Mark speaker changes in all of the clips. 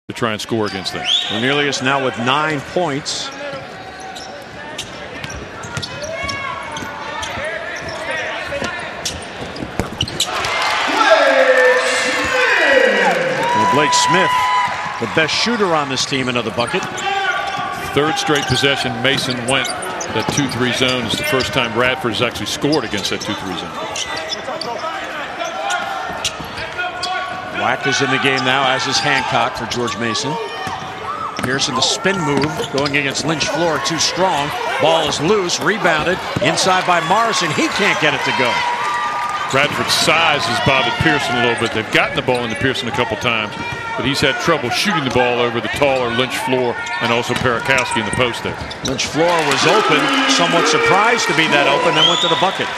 Speaker 1: to try and score against them.
Speaker 2: Cornelius now with 9 points. Blake Smith, the best shooter on this team, another bucket.
Speaker 1: Third straight possession, Mason went that 2-3 zone. It's the first time Radford has actually scored against that 2-3 zone.
Speaker 2: Wack is in the game now, as is Hancock for George Mason. Pearson, the spin move, going against Lynch Floor, too strong. Ball is loose, rebounded, inside by Morrison. He can't get it to go.
Speaker 1: Radford's size has bothered Pearson a little bit. They've gotten the ball into Pearson a couple times, but he's had trouble shooting the ball over the taller Lynch Floor and also Perakowski in the post there.
Speaker 2: Lynch Floor was open, somewhat surprised to be that open, then went to the bucket.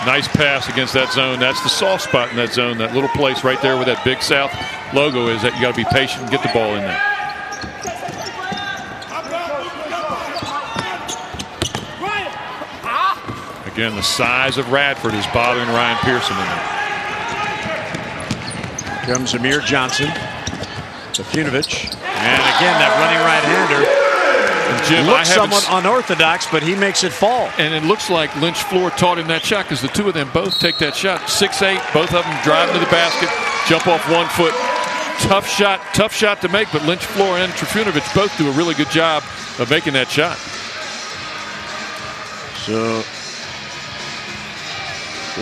Speaker 1: Nice pass against that zone. That's the soft spot in that zone, that little place right there where that Big South logo is. That you got to be patient and get the ball in there. Again, the size of Radford is bothering Ryan Pearson in there.
Speaker 2: Here comes Amir Johnson. Trifunovic. And again, that running right-hander.
Speaker 1: Jim,
Speaker 2: looks somewhat unorthodox, but he makes it fall.
Speaker 1: And it looks like Lynch Floor taught him that shot because the two of them both take that shot. 6'8", both of them driving to the basket, jump off 1 foot. Tough shot to make, but Lynch Floor and Trifunovic both do a really good job of making that shot.
Speaker 2: So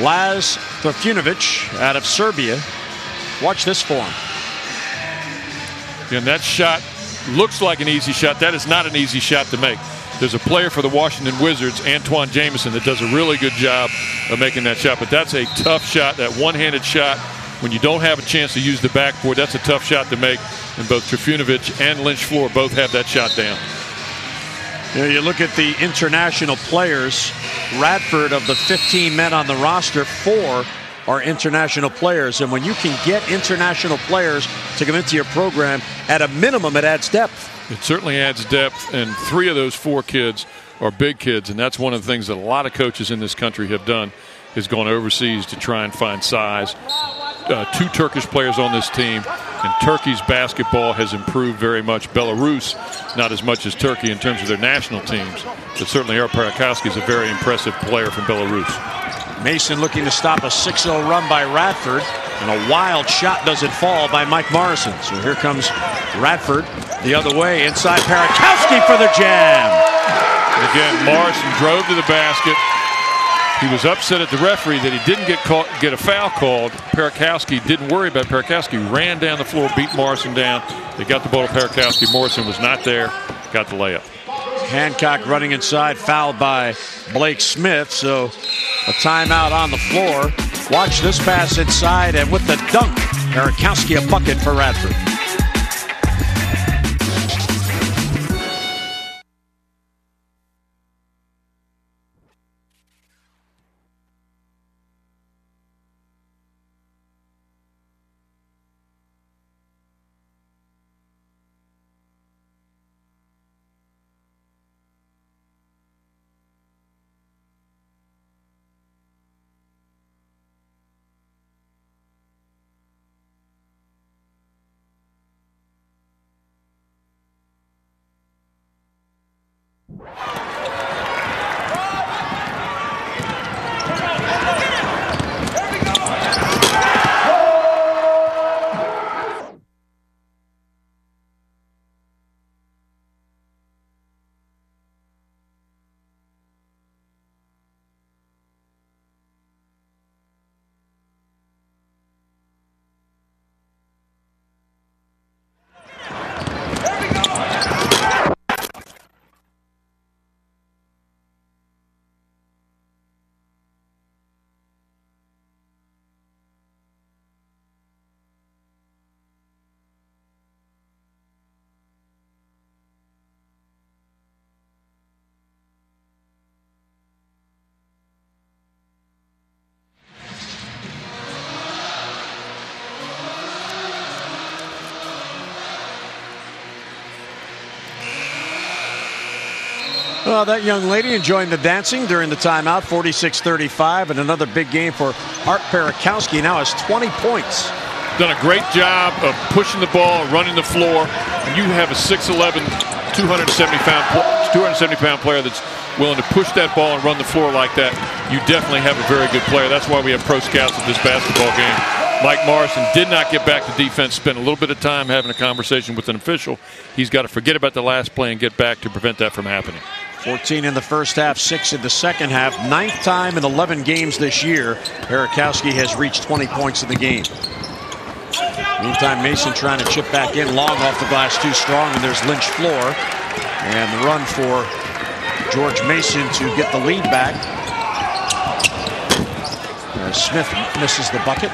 Speaker 2: Lazar Trifunovic out of Serbia. Watch this for him.
Speaker 1: And that shot looks like an easy shot. That is not an easy shot to make. There's a player for the Washington Wizards, Antoine Jameson, that does a really good job of making that shot. But that's a tough shot, that one-handed shot. When you don't have a chance to use the backboard, that's a tough shot to make. And both Trifunovic and Lynch Floor both have that shot down.
Speaker 2: You look at the international players. Radford, of the 15 men on the roster, 4 are international players. And when you can get international players to come into your program, at a minimum, it adds depth.
Speaker 1: It certainly adds depth. And 3 of those 4 kids are big kids. And that's one of the things that a lot of coaches in this country have done, is gone overseas to try and find size. 2 Turkish players on this team, and Turkey's basketball has improved very much. Belarus, not as much as Turkey in terms of their national teams, but certainly Perakowski is a very impressive player from Belarus.
Speaker 2: Mason looking to stop a 6-0 run by Radford, and a wild shot doesn't fall by Mike Morrison. So here comes Radford the other way, inside Perakowski for the jam.
Speaker 1: And again, Morrison drove to the basket. He was upset at the referee that he didn't get a foul called. Perakowski didn't worry about Perakowski. Ran down the floor, beat Morrison down. They got the ball to Perakowski. Morrison was not there. Got the layup.
Speaker 2: Hancock running inside, fouled by Blake Smith. So a timeout on the floor. Watch this pass inside, and with the dunk, Perakowski a bucket for Radford. Well, that young lady enjoying the dancing during the timeout. 46-35, and another big game for Art Perakowski. Now has 20 points.
Speaker 1: done a great job of pushing the ball, running the floor. And you have a 6'11", 270-pound player that's willing to push that ball and run the floor like that. You definitely have a very good player. That's why we have pro scouts at this basketball game. Mike Morrison did not get back to defense, spent a little bit of time having a conversation with an official. He's got to forget about the last play and get back to prevent that from happening.
Speaker 2: 14 in the first half, 6 in the second half. 9th time in 11 games this year, Perakowski has reached 20 points in the game. Meantime, Mason trying to chip back in, long off the glass, too strong, and there's Lynch floor. And the run for George Mason to get the lead back. Smith misses the bucket.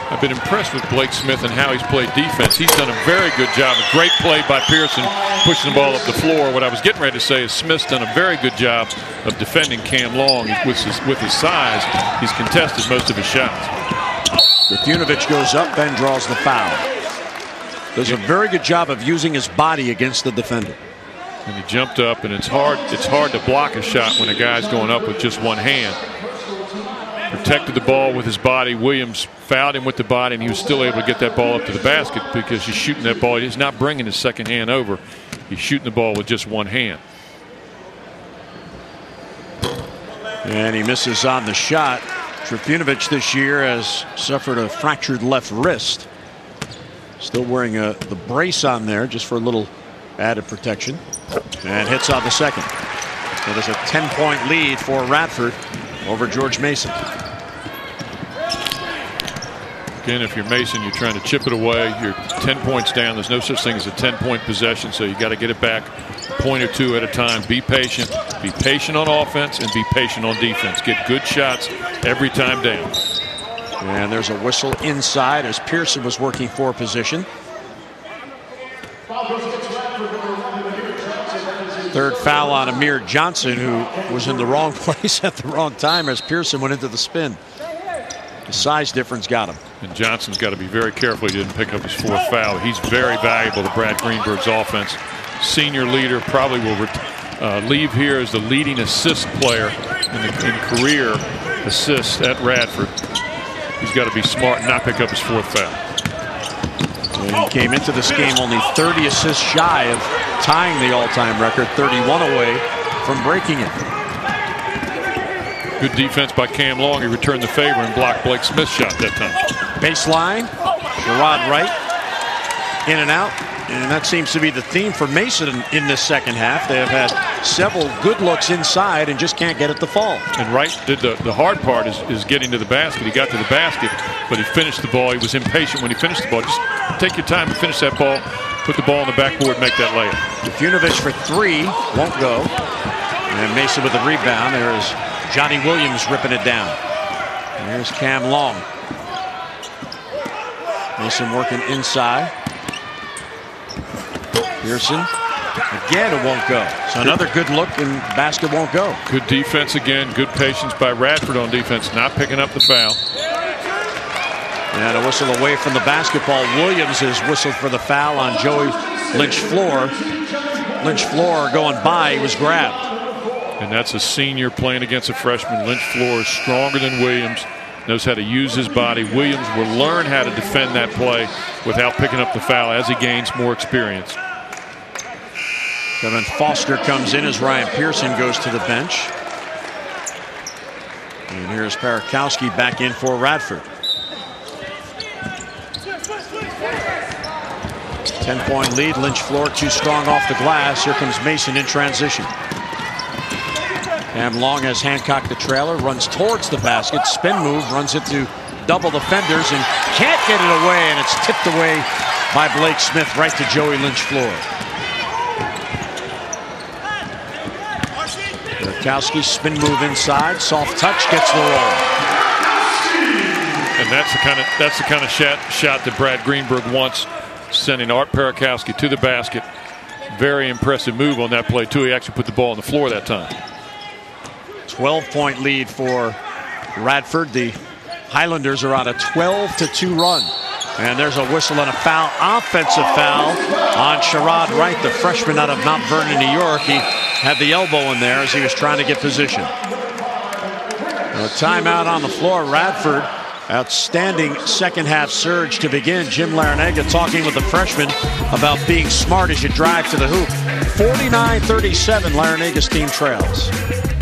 Speaker 1: I've been impressed with Blake Smith and how he's played defense. He's done a very good job. A great play by Pearson, pushing the ball up the floor. What I was getting ready to say is Smith's done a very good job of defending Cam Long with his size. He's contested most of his shots.
Speaker 2: Trifunovic goes up and draws the foul. Does a very good job of using his body against the defender.
Speaker 1: And he jumped up, and it's hard to block a shot when a guy's going up with just one hand. Protected the ball with his body. Williams fouled him with the body, and he was still able to get that ball up to the basket because he's shooting that ball. He's not bringing his second hand over. He's shooting the ball with just one hand.
Speaker 2: And he misses on the shot. Trifunovic this year has suffered a fractured left wrist. Still wearing the brace on there just for a little added protection. And hits on the second. So there's a 10-point lead for Radford over George Mason.
Speaker 1: Again, if you're Mason, you're trying to chip it away. You're 10 points down. There's no such thing as a 10-point possession, so you got to get it back a point or two at a time. Be patient. Be patient on offense and be patient on defense. Get good shots every time down.
Speaker 2: And there's a whistle inside as Pearson was working for position. Third foul on Amir Johnson, who was in the wrong place at the wrong time as Pearson went into the spin. The size difference got him.
Speaker 1: And Johnson's got to be very careful he didn't pick up his fourth foul. He's very valuable to Brad Greenberg's offense. Senior leader, probably will leave here as the leading assist player in career assists at Radford. He's got to be smart and not pick up his fourth foul.
Speaker 2: And he came into this game only 30 assists shy of tying the all-time record, 31 away from breaking it.
Speaker 1: Good defense by Cam Long. He returned the favor and blocked Blake Smith's shot that time.
Speaker 2: Baseline, Sherrod Wright, in and out. And that seems to be the theme for Mason in this second half. They have had several good looks inside and just can't get it to fall.
Speaker 1: And Wright did the hard part is getting to the basket. He got to the basket, but he finished the ball. He was impatient when he finished the ball. Just take your time to finish that ball. Put the ball on the backboard and make that layup.
Speaker 2: Trifunovic for three, won't go. And Mason with the rebound. There is Johnny Williams ripping it down. And here's Cam Long. Mason working inside. Pearson. Again, it won't go. So another good look and basket won't go.
Speaker 1: Good defense again. Good patience by Radford on defense, not picking up the foul.
Speaker 2: And a whistle away from the basketball. Williams is whistled for the foul on Joey Lynch floor. Lynch floor going by. He was grabbed.
Speaker 1: And that's a senior playing against a freshman. Lynch floor is stronger than Williams. Knows how to use his body. Williams will learn how to defend that play without picking up the foul as he gains more experience.
Speaker 2: Kevin Foster comes in as Ryan Pearson goes to the bench. And here's Perakowski back in for Radford. 10-point lead. Lynch floor too strong off the glass. Here comes Mason in transition. Cam Long has Hancock the trailer, runs towards the basket, spin move, runs into double defenders and can't get it away, and it's tipped away by Blake Smith right to Joey Lynch floor. Perakowski spin move inside, soft touch, gets the roll.
Speaker 1: And that's the kind of shot that Brad Greenberg wants, sending Art Perakowski to the basket. Very impressive move on that play too. He actually put the ball on the floor that time.
Speaker 2: 12-point lead for Radford. The Highlanders are on a 12-2 run. And there's a whistle and a foul, offensive foul on Sherrod Wright, the freshman out of Mount Vernon, New York. He had the elbow in there as he was trying to get position. A timeout on the floor. Radford Outstanding second half surge to begin. Jim Larrañaga talking with the freshman about being smart as you drive to the hoop. 49-37, Larrañaga's team trails.